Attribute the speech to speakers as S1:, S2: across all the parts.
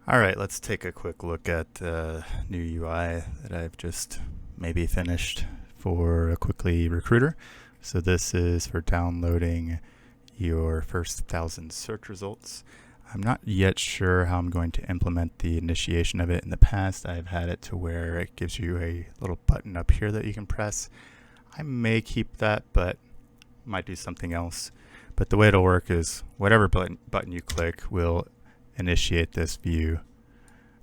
S1: All right, let's take a quick look at new UI that I've just maybe finished for a Quickli Recruiter. So this is for downloading your first 1,000 search results. I'm not yet sure how I'm going to implement the initiation of it. In the past, I've had it to where it gives you a little button up here that you can press. I may keep that, but might do something else. But the way it'll work is whatever button you click will initiate this view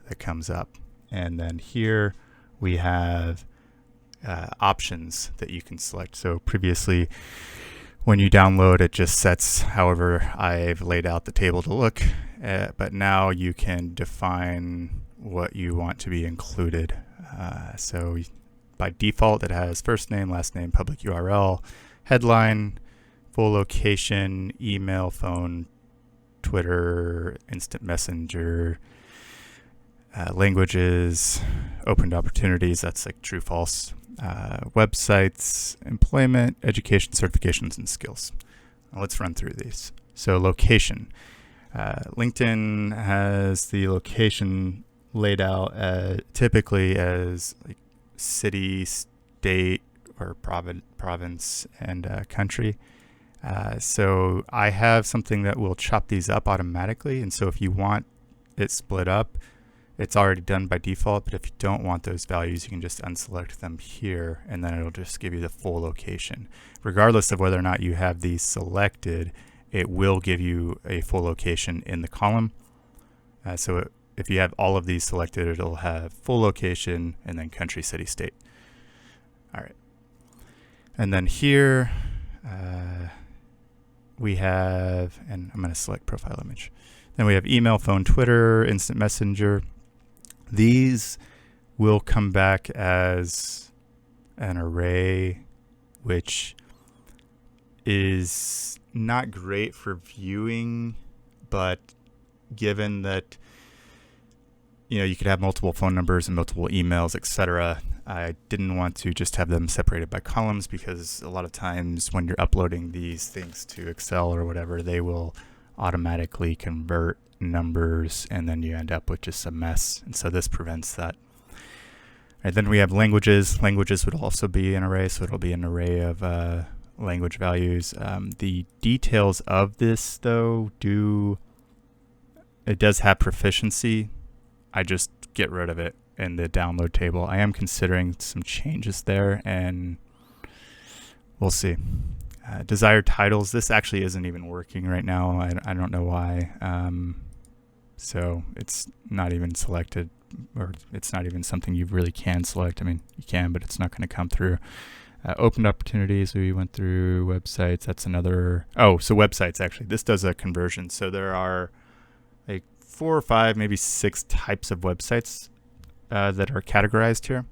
S1: that comes up. And then here we have options that you can select. So previously, when you download, it just sets however I've laid out the table to look, but now you can define what you want to be included. So by default, it has first name, last name, public URL, headline, full location, email, phone, Twitter, instant messenger, languages, opened opportunities, that's like true, false, websites, employment, education, certifications, and skills. Now let's run through these. So location. LinkedIn has the location laid out typically as like city, state, or province, and country. So I have something that will chop these up automatically. And so if you want it split up, it's already done by default. But if you don't want those values, you can just unselect them here, and then it'll just give you the full location. Regardless of whether or not you have these selected, it will give you a full location in the column. So if you have all of these selected, it'll have full location and then country, city, state. All right. And then here, we have, and I'm going to select profile image. Then we have email, phone, Twitter, instant messenger. These will come back as an array, which is not great for viewing, but given that you could have multiple phone numbers and multiple emails, etc., I didn't want to just have them separated by columns, because a lot of times when you're uploading these things to Excel or whatever, they will automatically convert numbers and then you end up with just a mess. And so this prevents that. And then we have languages. Languages would also be an array, so it'll be an array of language values. The details of this, though, it does have proficiency. I just get rid of it in the download table. I am considering some changes there, and we'll see. Desired titles. This actually isn't even working right now. I don't know why. So it's not even selected, or it's not even something you really can select. I mean, you can, but it's not going to come through. Open opportunities, we went through. Websites, that's another. Oh, so websites, actually. This does a conversion. So there are like 4 or 5, maybe 6 types of websites that are categorized here.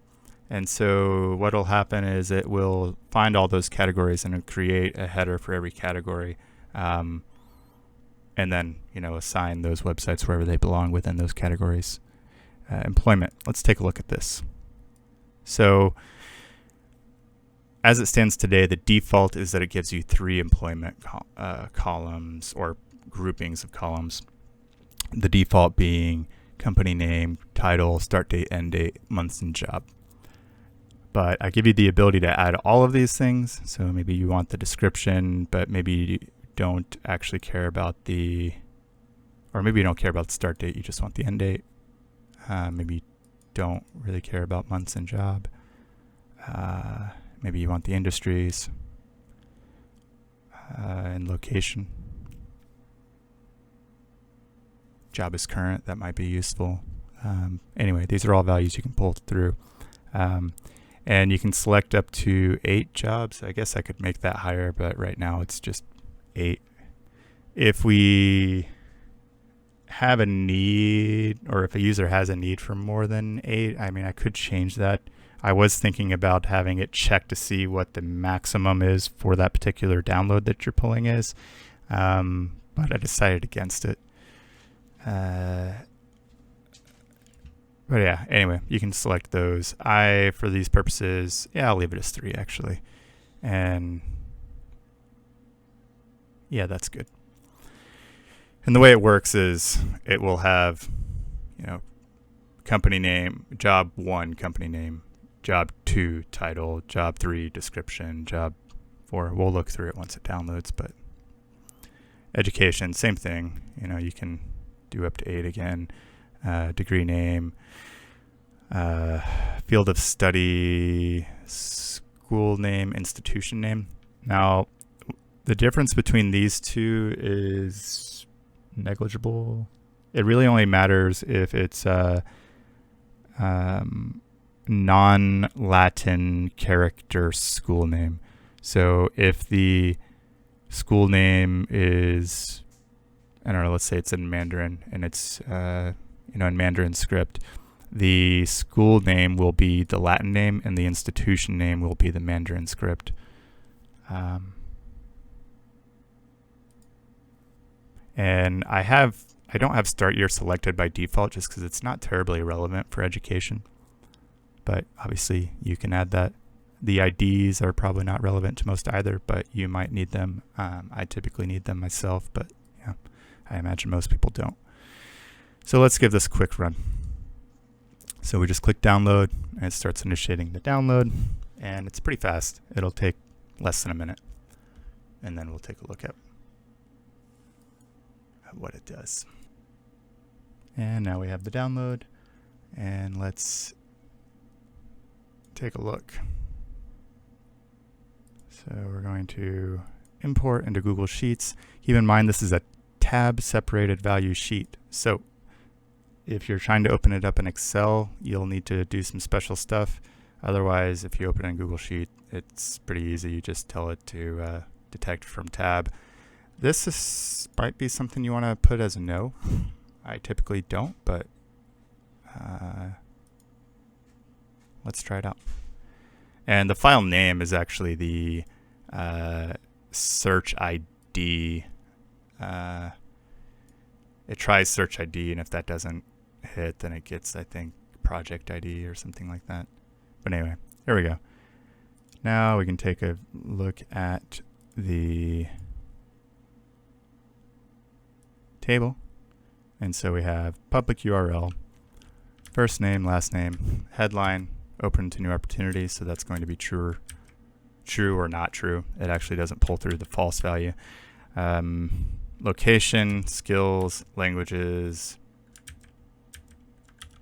S1: And so what will happen is it will find all those categories and it'll create a header for every category, and then assign those websites wherever they belong within those categories. Employment. Let's take a look at this. So as it stands today, the default is that it gives you 3 employment columns or groupings of columns. The default being company name, title, start date, end date, months, and job. But I give you the ability to add all of these things. So maybe you want the description, but maybe you don't actually care about or maybe you don't care about the start date, you just want the end date. Maybe you don't really care about months and job. Maybe you want the industries and location. Job is current, that might be useful. Anyway, these are all values you can pull through. And you can select up to 8 jobs. I guess I could make that higher, but right now it's just 8. If we have a need, or if a user has a need for more than 8, I mean, I could change that. I was thinking about having it check to see what the maximum is for that particular download that you're pulling is, but I decided against it. But yeah, anyway, you can select those. For these purposes, I'll leave it as 3 actually. And yeah, that's good. And the way it works is it will have company name, job 1, company name, job 2, title, job 3, description, job 4. We'll look through it once it downloads, but education, same thing. You can do up to 8 again. Degree name, field of study, school name, institution name. Now, the difference between these two is negligible. It really only matters if it's non-Latin character school name. So if the school name is, I don't know, let's say it's in Mandarin and it's, in Mandarin script, the school name will be the Latin name and the institution name will be the Mandarin script. And I don't have start year selected by default just because it's not terribly relevant for education. But obviously you can add that. The IDs are probably not relevant to most either, but you might need them. I typically need them myself, but yeah, I imagine most people don't. So let's give this a quick run. So we just click download and it starts initiating the download, and it's pretty fast. It'll take less than a minute, and then we'll take a look at what it does. And now we have the download, and let's take a look. So we're going to import into Google Sheets. Keep in mind this is a tab separated value sheet. So if you're trying to open it up in Excel, you'll need to do some special stuff. Otherwise, if you open it in Google Sheet, it's pretty easy. You just tell it to detect from tab. This might be something you want to put as a no. I typically don't, but let's try it out. And the file name is actually the search ID. It tries search ID, and if that doesn't hit, then it gets, I think, project ID or something like that. But anyway, here we go. Now we can take a look at the table. And so we have public URL, first name, last name, headline, open to new opportunities. So that's going to be true or not true. It actually doesn't pull through the false value. Location, skills, languages.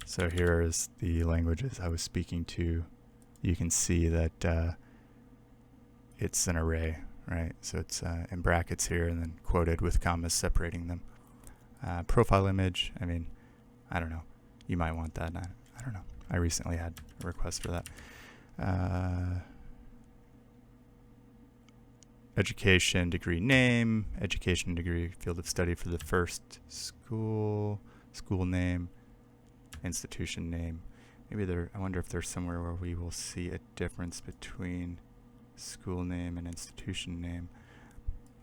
S1: So here's the languages I was speaking to. You can see that it's an array, right? So it's in brackets here and then quoted with commas separating them. Profile image, I mean, I don't know. You might want that. I don't know. I recently had a request for that. Education degree name, education degree field of study for the first school name, institution name. Maybe I wonder if there's somewhere where we will see a difference between school name and institution name.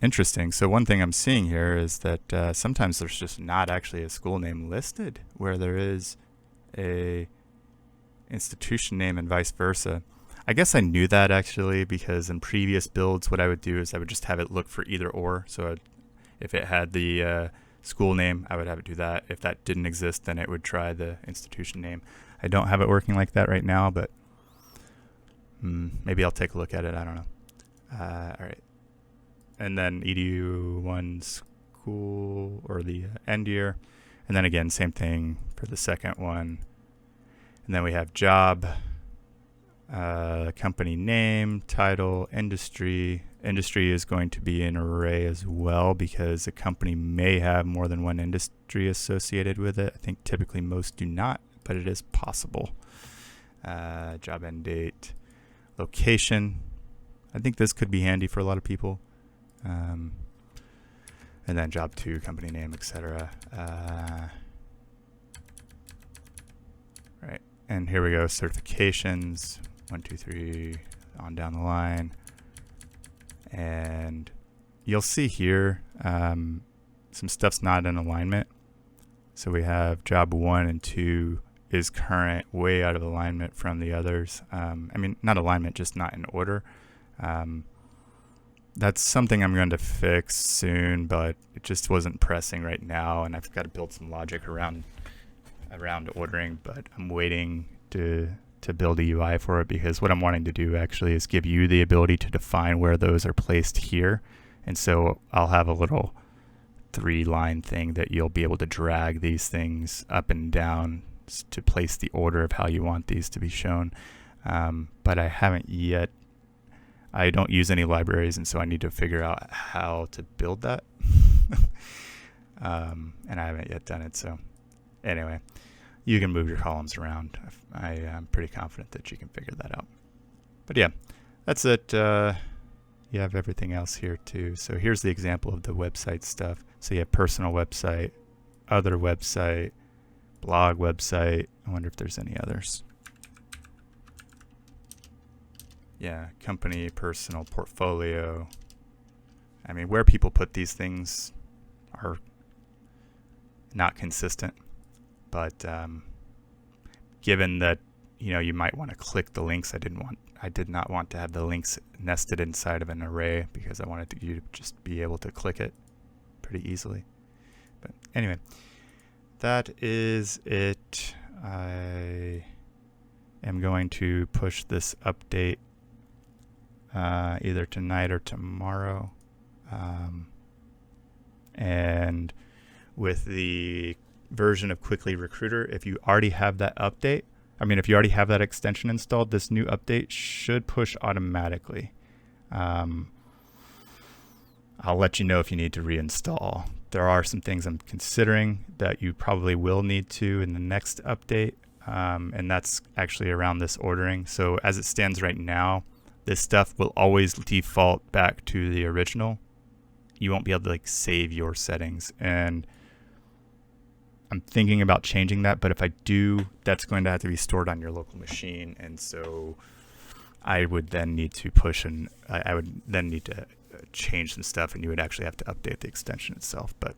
S1: Interesting. So one thing I'm seeing here is that sometimes there's just not actually a school name listed where there is a institution name and vice versa. I guess I knew that actually because in previous builds what I would do is I would just have it look for either or. So if it had the school name, I would have it do that. If that didn't exist, then it would try the institution name. I don't have it working like that right now, but maybe I'll take a look at it. I don't know. All right. And then edu1 school or the end year. And then again, same thing for the second one. And then we have job, company name, title, industry. Industry is going to be an array as well because a company may have more than one industry associated with it. I think typically most do not, but it is possible. Job end date, location. I think this could be handy for a lot of people. And then job 2, company name, etc. Right, and here we go, certifications, 1, 2, 3, on down the line. And you'll see here some stuff's not in alignment. So we have job 1 and 2 is current, way out of alignment from the others. I mean, not alignment, just not in order. That's something I'm going to fix soon, but it just wasn't pressing right now, and I've got to build some logic around around ordering, but I'm waiting to build a UI for it, because what I'm wanting to do actually is give you the ability to define where those are placed here. And so I'll have a little 3-line thing that you'll be able to drag these things up and down to place the order of how you want these to be shown. But I haven't yet. I don't use any libraries, and so I need to figure out how to build that. And I haven't yet done it. So anyway, you can move your columns around. I am pretty confident that you can figure that out. But yeah, that's it. You have everything else here too. So here's the example of the website stuff. So you have personal website, other website, blog website. I wonder if there's any others. Yeah, company, personal, portfolio. I mean, where people put these things are not consistent, but given that, you know, you might want to click the links, I did not want to have the links nested inside of an array, because I wanted you to just be able to click it pretty easily. But anyway, that is it. I am going to push this update either tonight or tomorrow. And with the version of Quickli Recruiter, if you already have that update, if you already have that extension installed, this new update should push automatically. I'll let you know if you need to reinstall. There are some things I'm considering that you probably will need to in the next update, and that's actually around this ordering. So as it stands right now, this stuff will always default back to the original. You won't be able to save your settings, and I'm thinking about changing that, but if I do, that's going to have to be stored on your local machine, and so I would then need to I would then need to change some stuff, and you would actually have to update the extension itself. But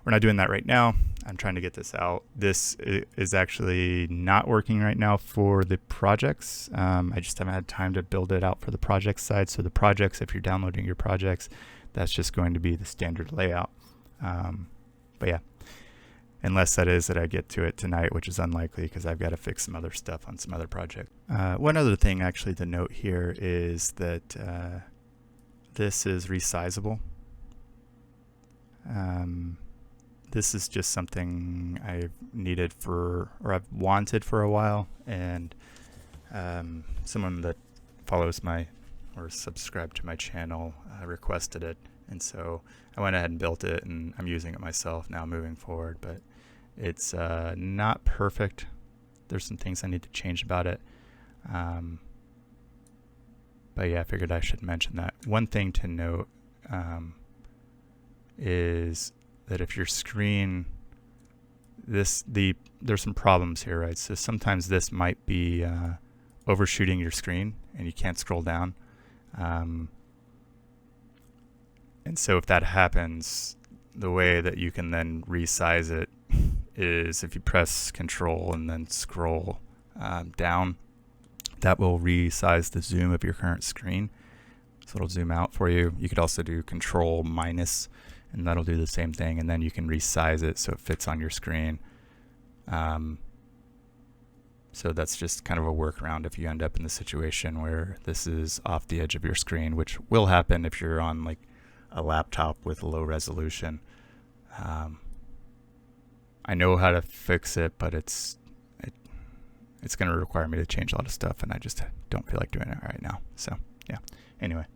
S1: we're not doing that right now. I'm trying to get this out. This is actually not working right now for the projects. I just haven't had time to build it out for the project side. So the projects, if you're downloading your projects, that's just going to be the standard layout. But yeah, unless that is that I get to it tonight, which is unlikely because I've got to fix some other stuff on some other project. One other thing actually to note here is that this is resizable. This is just something I've needed or I've wanted for a while, and someone that follows or subscribed to my channel requested it, and so I went ahead and built it, and I'm using it myself now moving forward. But it's not perfect. There's some things I need to change about it. But yeah, I figured I should mention that. One thing to note is that if your screen, there's some problems here, right? So sometimes this might be overshooting your screen and you can't scroll down. And so if that happens, the way that you can then resize it is if you press Control and then scroll down, that will resize the zoom of your current screen. So it'll zoom out for you. You could also do Control minus, and that'll do the same thing, and then you can resize it so it fits on your screen. So that's just kind of a workaround if you end up in the situation where this is off the edge of your screen, which will happen if you're on a laptop with low resolution. I know how to fix it, but it's going to require me to change a lot of stuff, and I just don't feel like doing it right now. So yeah, anyway.